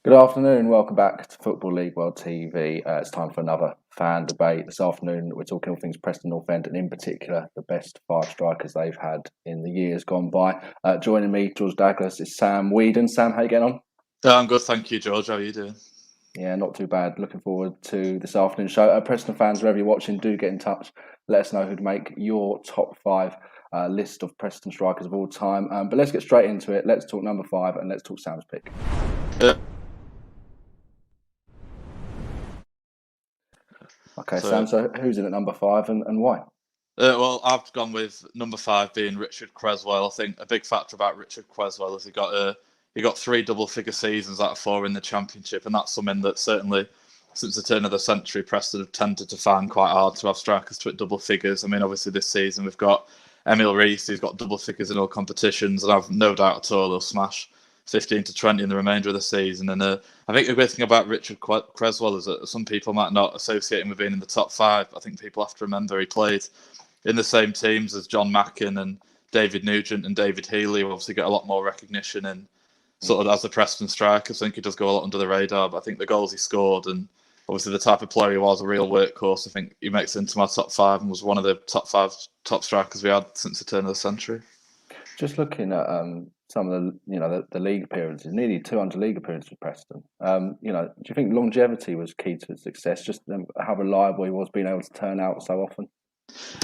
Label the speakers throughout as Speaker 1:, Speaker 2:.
Speaker 1: Good afternoon. Welcome back to Football League World TV. It's time for another fan debate. This afternoon, we're talking all things Preston North End, and in particular, the best five strikers they've had in the years gone by. Joining me, George Dagless, is Sam Weeden. Sam, how you getting on?
Speaker 2: I'm good, thank you, George. How are you doing?
Speaker 1: Yeah, not too bad. Looking forward to this afternoon's show. Preston fans, wherever you're watching, do get in touch. Let us know who'd make your top five list of Preston strikers of all time. But let's get straight into it. Let's talk number five, and let's talk Sam's pick. Okay, Sam, so who's in at number five and why?
Speaker 2: Well, I've gone with number five being Richard Cresswell. I think a big factor about Richard Cresswell is he got three double-figure seasons out of four in the Championship, and that's something that certainly since the turn of the century, Preston have tended to find quite hard to have strikers to hit double figures. I mean, obviously this season we've got Emil Rees, who's got double figures in all competitions, and I've no doubt at all he'll smash 15 to 20 in the remainder of the season. And I think the great thing about Richard Cresswell is that some people might not associate him with being in the top five. I think people have to remember he played in the same teams as John Mackie and David Nugent and David Healy, who obviously get a lot more recognition and sort of as the Preston striker. I think he does go a lot under the radar, but I think the goals he scored and obviously the type of player he was, a real workhorse, I think he makes it into my top five and was one of the top five top strikers we had since the turn of the century.
Speaker 1: Just looking at some of the league appearances, nearly 200 league appearances for Preston. Do you think longevity was key to his success? Just how reliable he was, being able to turn out so often.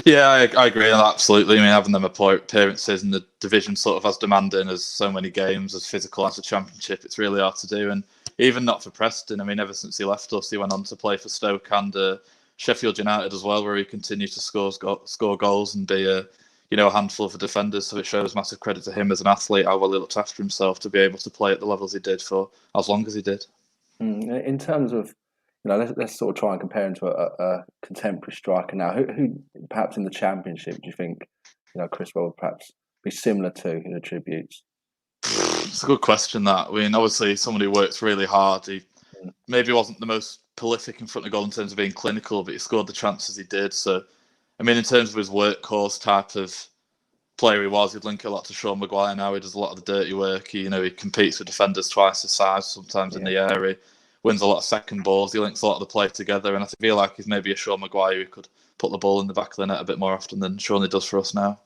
Speaker 2: Yeah, I agree on that, absolutely. I mean, having them appearances in the division sort of as demanding as so many games, as physical as the Championship, it's really hard to do. And even not for Preston. I mean, ever since he left us, he went on to play for Stoke and Sheffield United as well, where he continued to score goals and be a handful for defenders. So it shows massive credit to him as an athlete, how well he looked after himself to be able to play at the levels he did for as long as he did.
Speaker 1: In terms of, let's sort of try and compare him to a contemporary striker now. Who perhaps in the Championship do you think, Cresswell would perhaps be similar to in attributes?
Speaker 2: It's a good question, that. I mean, obviously, someone who works really hard. He maybe wasn't the most prolific in front of goal in terms of being clinical, but he scored the chances he did. So, I mean, in terms of his workhorse type of player he was, he'd link a lot to Sean Maguire now. He does a lot of the dirty work. He competes with defenders twice his size, sometimes in the air. He wins a lot of second balls. He links a lot of the play together. And I feel like he's maybe a Sean Maguire who could put the ball in the back of the net a bit more often than Sean does for us now.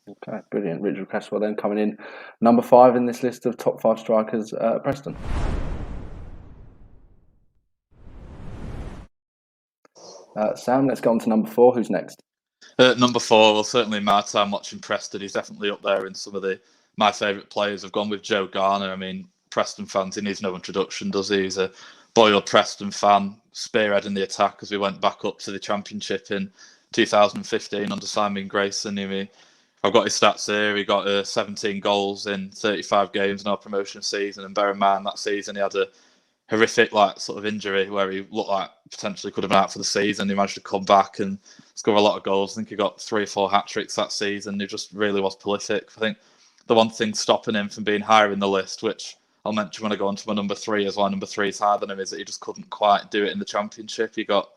Speaker 1: Okay, brilliant. Richard Cresswell then coming in number five in this list of top five strikers at Preston. Sam, let's go on to number four. Who's next?
Speaker 2: Number four, well, certainly in my time watching Preston, he's definitely up there in some of my favourite players. I've gone with Joe Garner. I mean, Preston fans, he needs no introduction, does he? He's a boiled Preston fan, spearheading the attack as we went back up to the Championship in 2015 under Simon Grayson. I've got his stats here. He got 17 goals in 35 games in our promotion season. And bear in mind, that season he had a horrific sort of injury where he looked like potentially could have been out for the season. He managed to come back and score a lot of goals. I think he got 3 or 4 hat-tricks that season. He just really was prolific. I think the one thing stopping him from being higher in the list, which I'll mention when I go on to my number 3 as well, number 3 is higher than him, is that he just couldn't quite do it in the Championship. He got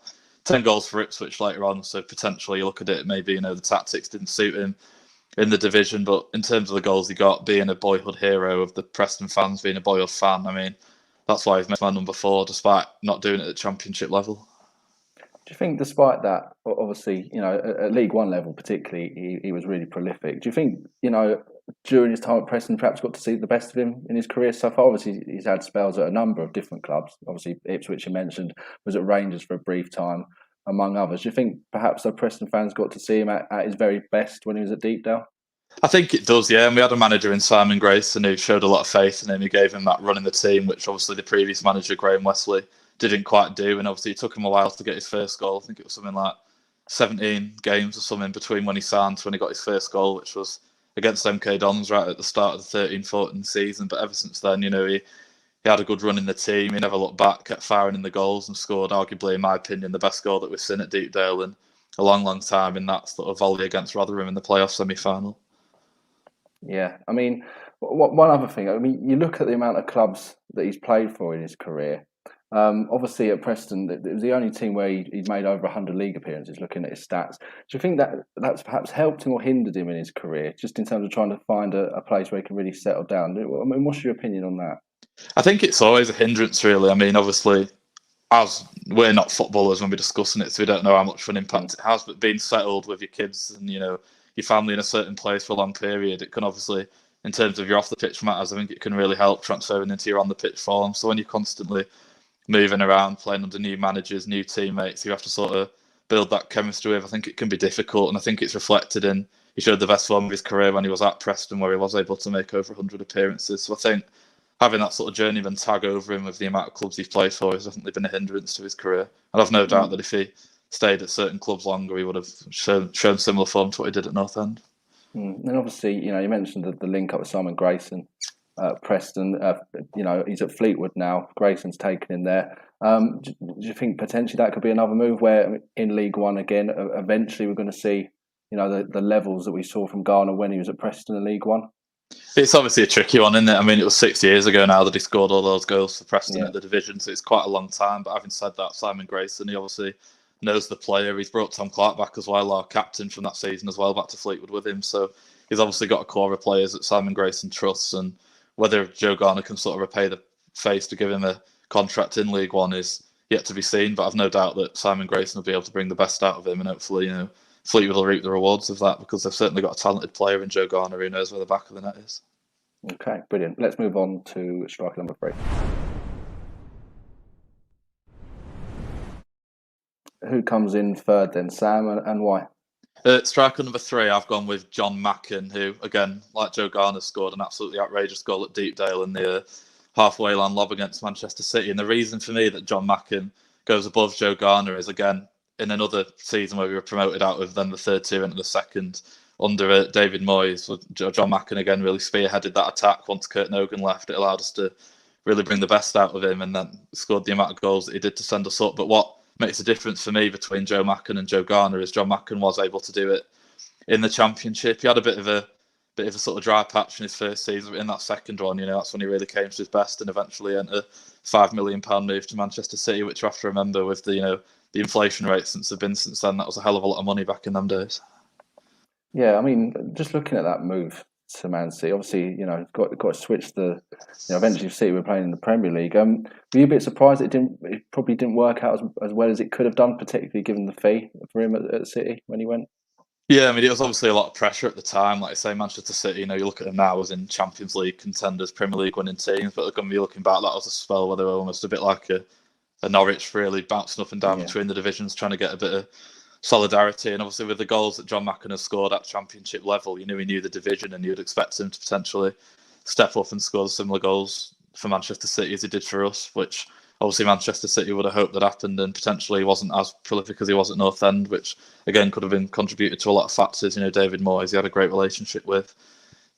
Speaker 2: 10 goals for Ipswich later on, so potentially you look at it, maybe the tactics didn't suit him in the division, but in terms of the goals he got, being a boyhood hero of the Preston fans, being a boyhood fan, I mean, that's why he's made my number 4, despite not doing it at Championship level.
Speaker 1: Do you think, despite that, obviously, at League One level particularly, he was really prolific. Do you think, during his time at Preston, perhaps got to see the best of him in his career so far? Obviously, he's had spells at a number of different clubs. Obviously, Ipswich, you mentioned, was at Rangers for a brief time, among others. Do you think perhaps the Preston fans got to see him at his very best when he was at Deepdale?
Speaker 2: I think it does, yeah. And we had a manager in Simon Grayson who showed a lot of faith in him. He gave him that run in the team, which obviously the previous manager, Graham Wesley, didn't quite do. And obviously it took him a while to get his first goal. I think it was something like 17 games or something between when he signed to when he got his first goal, which was against MK Dons right at the start of the 13-14 season. But ever since then, he had a good run in the team. He never looked back, kept firing in the goals and scored, arguably, in my opinion, the best goal that we've seen at Deepdale in a long, long time in that sort of volley against Rotherham in the playoff semi-final.
Speaker 1: Yeah, I mean, one other thing. I mean, you look at the amount of clubs that he's played for in his career. Obviously, at Preston, it was the only team where he'd made over 100 league appearances. Looking at his stats, do you think that's perhaps helped him or hindered him in his career, just in terms of trying to find a place where he can really settle down? I mean, what's your opinion on that?
Speaker 2: I think it's always a hindrance, really. I mean, obviously, as we're not footballers when we're discussing it, so we don't know how much of an impact it has. But being settled with your kids and your family in a certain place for a long period, it can obviously, in terms of your off the pitch matters, I think it can really help transferring into your on the pitch form. So when you're constantly moving around, playing under new managers, new teammates, you have to sort of build that chemistry with. I think it can be difficult, and I think it's reflected in he showed the best form of his career when he was at Preston, where he was able to make over 100 appearances. So I think having that sort of journeyman tag over him with the amount of clubs he's played for has definitely been a hindrance to his career. And I've no doubt that if he stayed at certain clubs longer, he would have shown similar form to what he did at North End.
Speaker 1: And obviously, you mentioned the link up with Simon Grayson at Preston. He's at Fleetwood now. Grayson's taken him there. Do you think potentially that could be another move where in League One again, eventually we're going to see, the levels that we saw from Garner when he was at Preston in League One?
Speaker 2: It's obviously a tricky one, isn't it? I mean, it was 6 years ago now that he scored all those goals for Preston at the division, so it's quite a long time. But having said that, Simon Grayson, he obviously knows the player. He's brought Tom Clark back as well, our captain from that season as well, back to Fleetwood with him. So he's obviously got a core of players that Simon Grayson trusts, and whether Joe Garner can sort of repay the face to give him a contract in League One is yet to be seen. But I've no doubt that Simon Grayson will be able to bring the best out of him, and hopefully, Fleetwood will reap the rewards of that, because they've certainly got a talented player in Joe Garner who knows where the back of the net is.
Speaker 1: Okay, brilliant. Let's move on to striker number 3. Who comes in third then, Sam, and why?
Speaker 2: Striker number 3, I've gone with John Mackin, who, again, like Joe Garner, scored an absolutely outrageous goal at Deepdale in the halfway line lob against Manchester City. And the reason for me that John Mackin goes above Joe Garner is, again, in another season where we were promoted out of then the third tier into the second, under David Moyes, John Mackin again really spearheaded that attack once Kurt Nogan left. It allowed us to really bring the best out of him, and then scored the amount of goals that he did to send us up. But what makes a difference for me between Joe Mackin and Joe Garner is John Mackin was able to do it in the Championship. He had a bit of a sort of dry patch in his first season, but in that second one, that's when he really came to his best, and eventually earned a £5 million move to Manchester City, which you have to remember with the the inflation rate since then, that was a hell of a lot of money back in them days.
Speaker 1: Yeah, I mean, just looking at that move to Man City, obviously, got to switch the. Eventually, City were playing in the Premier League. Were you a bit surprised it probably didn't work out as well as it could have done, particularly given the fee for him at City when he went?
Speaker 2: Yeah, I mean, it was obviously a lot of pressure at the time. Like I say, Manchester City, you look at them now as in Champions League contenders, Premier League winning teams, but they're going to be looking back, that was a spell where they were almost a bit like a Norwich, really bouncing up and down between the divisions, trying to get a bit of solidarity. And obviously with the goals that John Mackin has scored at Championship level, he knew the division, and you'd expect him to potentially step up and score similar goals for Manchester City as he did for us, which obviously Manchester City would have hoped that happened, and potentially wasn't as prolific as he was at North End, which again could have been contributed to a lot of factors. David Moyes, he had a great relationship with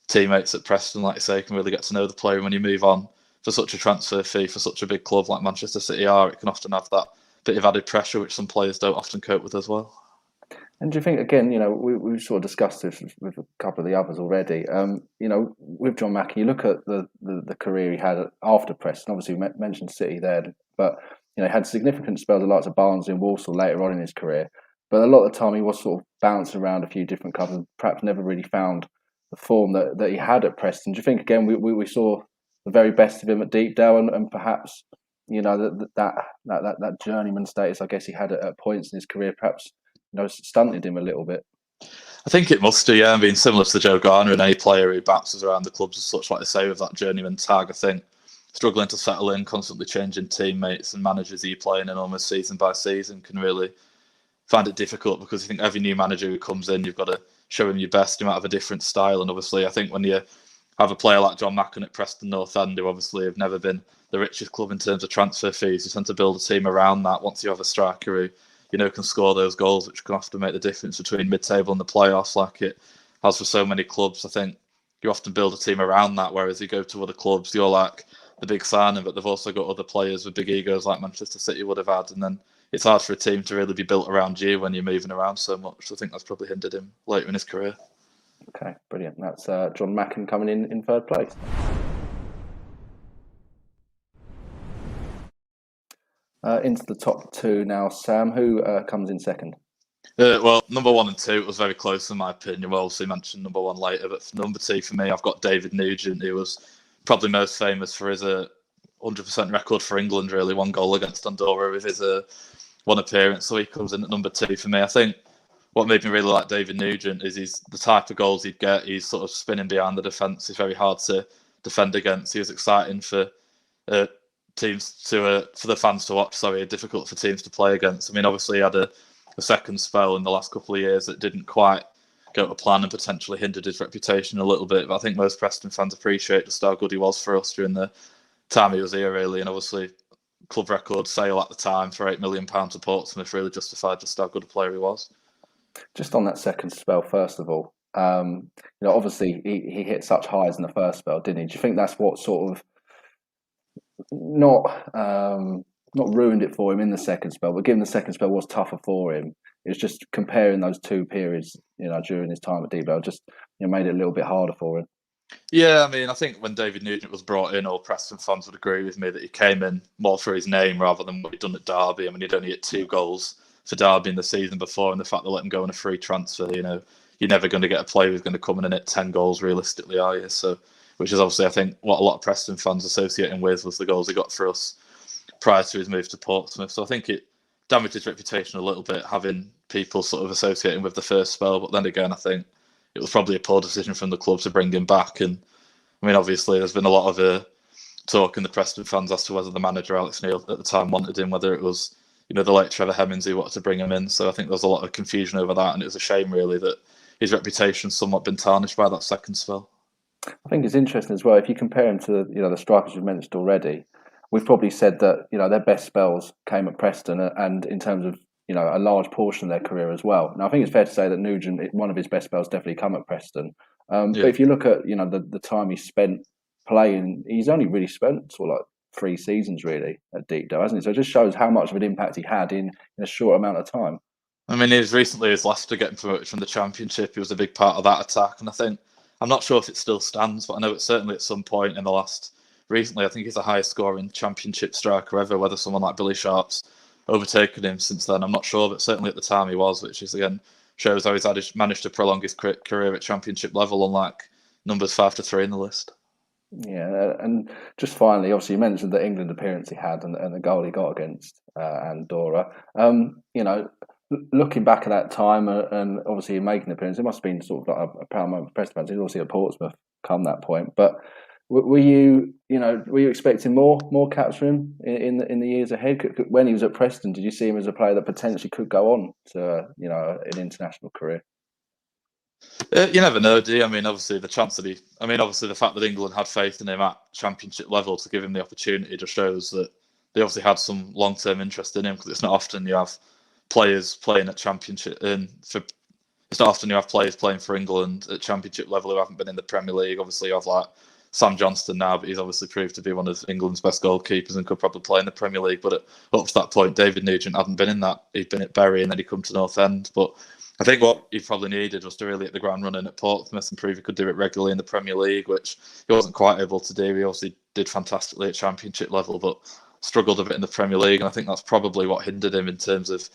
Speaker 2: teammates at Preston, like I say, can really get to know the player. When you move on for such a transfer fee for such a big club like Manchester City are, it can often have that bit of added pressure, which some players don't often cope with as well.
Speaker 1: And do you think, again, we've sort of discussed this with a couple of the others already, with John Mackie, you look at the career he had after Preston, obviously we mentioned City there, but, he had significant spells, the likes of Barnsley and Walsall later on in his career, but a lot of the time he was sort of bouncing around a few different clubs and perhaps never really found the form that he had at Preston. Do you think, again, we saw the very best of him at Deepdale, and perhaps, that journeyman status, I guess he had at points in his career, perhaps, stunted him a little bit?
Speaker 2: I think it must do, yeah. I mean, similar to Joe Garner and any player who bounces around the clubs as such, like I say, with that journeyman tag, I think struggling to settle in, constantly changing teammates and managers you're playing in almost season by season can really find it difficult, because I think every new manager who comes in, you've got to show him your best. You might have a different style, and obviously I think when you have a player like John Mackin at Preston North End, who obviously have never been the richest club in terms of transfer fees, you tend to build a team around that once you have a striker who can score those goals, which can often make the difference between mid-table and the playoffs, like it has for so many clubs. I think you often build a team around that, whereas you go to other clubs, you're like the big signing, but they've also got other players with big egos like Manchester City would have had, and then it's hard for a team to really be built around you when you're moving around so much. So I think that's probably hindered him later in his career.
Speaker 1: Okay, brilliant. That's John Mackin coming in third place. Into the top 2 now, Sam. Who comes in second?
Speaker 2: Well, number 1 and 2, it was very close in my opinion. We'll obviously mention number 1 later, but for number 2 for me, I've got David Nugent, who was probably most famous for his 100% record for England, really. 1 goal against Andorra with his 1 appearance. So he comes in at number 2 for me. I think what made me really like David Nugent is he's the type of goals he'd get. He's sort of spinning behind the defence. He's very hard to defend against. He was exciting for teams for the fans to watch. Sorry, difficult for teams to play against. I mean, obviously he had a second spell in the last couple of years that didn't quite go to plan and potentially hindered his reputation a little bit. But I think most Preston fans appreciate just how good he was for us during the time he was here, really. And obviously, club record sale at the time for £8 million to Portsmouth really justified just how good a player he was.
Speaker 1: Just on that second spell, first of all, obviously he hit such highs in the first spell, didn't he? Do you think that's what sort of not ruined it for him in the second spell, but given the second spell was tougher for him, it's just comparing those 2 periods, during his time at Deepdale, just made it a little bit harder for him.
Speaker 2: Yeah, I mean, I think when David Nugent was brought in, all Preston fans would agree with me that he came in more for his name rather than what he'd done at Derby. I mean, he'd only hit 2 goals for Derby in the season before, and the fact they let him go on a free transfer, you're never going to get a player who's going to come in and hit 10 goals realistically, are you? So, which is obviously, I think, what a lot of Preston fans associate him with was the goals he got for us prior to his move to Portsmouth. So I think it damaged his reputation a little bit, having people sort of associating with the first spell. But then again, I think it was probably a poor decision from the club to bring him back. And I mean, obviously, there's been a lot of talk in the Preston fans as to whether the manager, Alex Neil, at the time wanted him, whether it was, the late Trevor Hemmings who wanted to bring him in. So I think there was a lot of confusion over that. And it was a shame, really, that his reputation's somewhat been tarnished by that second spell.
Speaker 1: I think it's interesting as well, if you compare him to, the strikers you've mentioned already, we've probably said that, their best spells came at Preston, and in terms of, a large portion of their career as well. Now, I think it's fair to say that Nugent, one of his best spells definitely come at Preston. But if you look at, the time he spent playing, he's only really spent sort of like 3 seasons really at Deepdale, hasn't he? So it just shows how much of an impact he had in a short amount of time.
Speaker 2: I mean, he was recently his last to getting promoted from the Championship. He was a big part of that attack. And I think, I'm not sure if it still stands, but I know it's certainly at some point in the last, recently, I think he's the highest scoring Championship striker ever, whether someone like Billy Sharp's overtaken him since then, I'm not sure, but certainly at the time he was, which is, again, shows how he's managed to prolong his career at Championship level, unlike numbers 5 to 3 in the list.
Speaker 1: Yeah, and just finally, obviously, you mentioned the England appearance he had and the goal he got against Andorra. Looking back at that time and obviously making an appearance, it must have been sort of like a proud moment for Preston fans. He was obviously at Portsmouth come that point, but were you expecting more caps for him in the years ahead? When he was at Preston, did you see him as a player that potentially could go on to an international career?
Speaker 2: You never know, do you? I mean, obviously the fact that England had faith in him at Championship level to give him the opportunity just shows that they obviously had some long-term interest in him, because it's not often you have players playing at Championship it's not often you have players playing for England at Championship level who haven't been in the Premier League. Obviously, you have like Sam Johnston now, but he's obviously proved to be one of England's best goalkeepers and could probably play in the Premier League. But up to that point, David Nugent hadn't been in that. He'd been at Bury and then he'd come to North End. But I think what he probably needed was to really hit the ground running at Portsmouth and prove he could do it regularly in the Premier League, which he wasn't quite able to do. He obviously did fantastically at Championship level, but struggled a bit in the Premier League. And I think that's probably what hindered him in terms of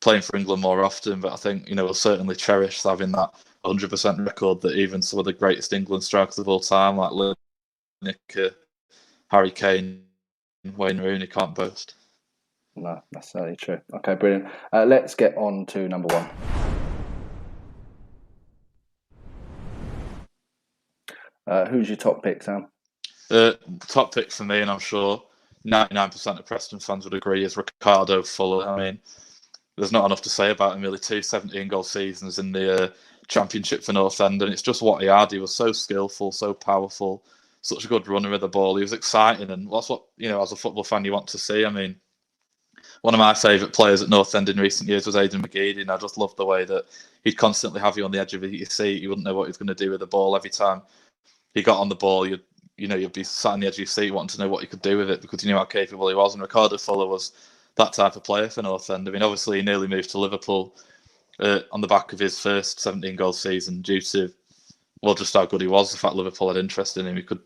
Speaker 2: playing for England more often. But I think, we'll certainly cherish having that 100% record that even some of the greatest England strikers of all time, like Lineker, Harry Kane, Wayne Rooney, can't boast.
Speaker 1: No, that's certainly true. Okay, brilliant. Let's get on to number 1. Who's your top pick, Sam?
Speaker 2: Top pick for me, and I'm sure 99% of Preston fans would agree, is Ricardo Fuller. I mean, there's not enough to say about him, really. 2 17-goal seasons in the Championship for North End, and it's just what he had. He was so skillful, so powerful, such a good runner of the ball. He was exciting, and that's what, as a football fan, you want to see. I mean, one of my favourite players at North End in recent years was Aidan McGeady, and I just loved the way that he'd constantly have you on the edge of your seat. You wouldn't know what he was going to do with the ball. Every time he got on the ball, you'd be sat on the edge of your seat wanting to know what he could do with it, because you knew how capable he was. And Ricardo Fuller was that type of player for North End. I mean, obviously he nearly moved to Liverpool on the back of his first 17-goal season due to, just how good he was. The fact Liverpool had interest in him, he could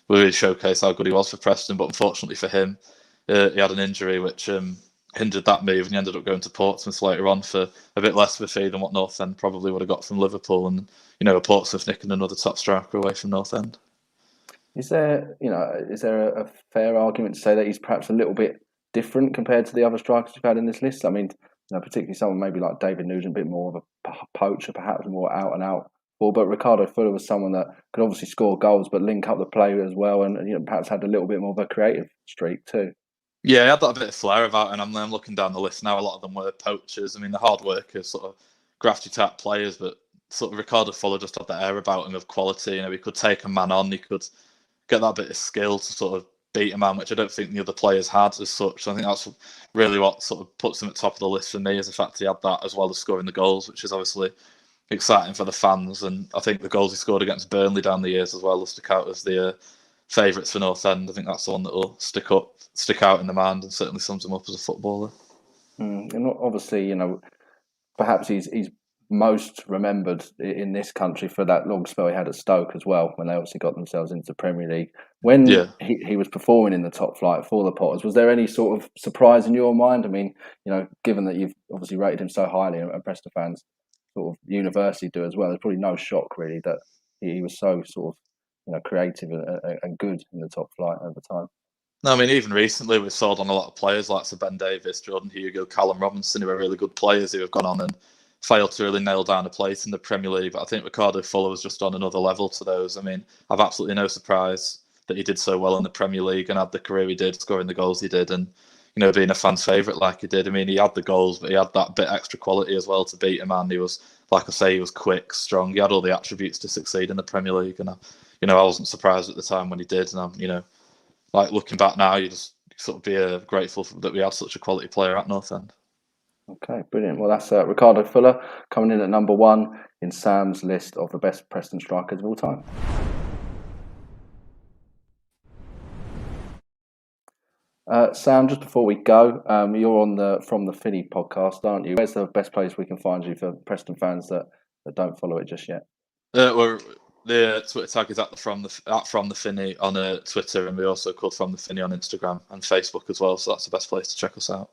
Speaker 2: really showcase how good he was for Preston. But unfortunately for him, he had an injury which hindered that move, and he ended up going to Portsmouth later on for a bit less of a fee than what North End probably would have got from Liverpool. And, Portsmouth nicking another top striker away from North End.
Speaker 1: Is there, a fair argument to say that he's perhaps a little bit different compared to the other strikers we've had in this list? I mean, particularly someone maybe like David Nugent, a bit more of a poacher, perhaps more out and out. But Ricardo Fuller was someone that could obviously score goals, but link up the play as well, and perhaps had a little bit more of a creative streak too.
Speaker 2: Yeah, he had that bit of flair about it, and I'm looking down the list now. A lot of them were poachers. I mean, the hard workers, sort of grafty type players, but sort of Ricardo Fuller just had that air about him of quality. He could take a man on. He could get that bit of skill to sort of beat a man, which I don't think the other players had as such. So I think that's really what sort of puts him at top of the list for me, is the fact he had that as well as scoring the goals, which is obviously exciting for the fans. And I think the goals he scored against Burnley down the years as well will stick out as the favourites for North End. I think that's the one that will stick out in the mind and certainly sums him up as a footballer.
Speaker 1: And obviously, perhaps he's most remembered in this country for that long spell he had at Stoke as well, when they obviously got themselves into the Premier League. When he was performing in the top flight for the Potters, was there any sort of surprise in your mind? I mean, given that you've obviously rated him so highly, and Preston fans sort of universally do as well, there's probably no shock really that he was so sort of creative and good in the top flight over time.
Speaker 2: No, I mean, even recently we've sold on a lot of players like Sir Ben Davies, Jordan Hugo, Callum Robinson, who are really good players who have gone on and failed to really nail down a place in the Premier League. But I think Ricardo Fuller was just on another level to those. I mean, I've absolutely no surprise that he did so well in the Premier League and had the career he did, scoring the goals he did, and being a fan's favourite like he did. I mean, he had the goals, but he had that bit extra quality as well to beat a man. He was, like I say, he was quick, strong. He had all the attributes to succeed in the Premier League, and I wasn't surprised at the time when he did. And I'm, like looking back now, you just sort of be grateful that we had such a quality player at North End.
Speaker 1: Okay, brilliant. Well, that's Ricardo Fuller coming in at number 1 in Sam's list of the best Preston strikers of all time. Sam, just before we go, you're on the From the Finney podcast, aren't you? Where's the best place we can find you for Preston fans that don't follow it just yet?
Speaker 2: The Twitter tag is at From the Finney on Twitter, and we also called From the Finney on Instagram and Facebook as well. So that's the best place to check us out.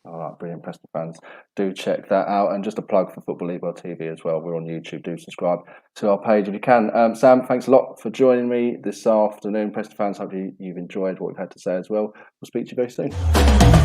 Speaker 1: All right, brilliant. Preston fans, do check that out. And just a plug for Football League TV as well. We're on YouTube. Do subscribe to our page if you can. Sam, thanks a lot for joining me this afternoon. Preston fans, hope you've enjoyed what we've had to say as well. We'll speak to you very soon.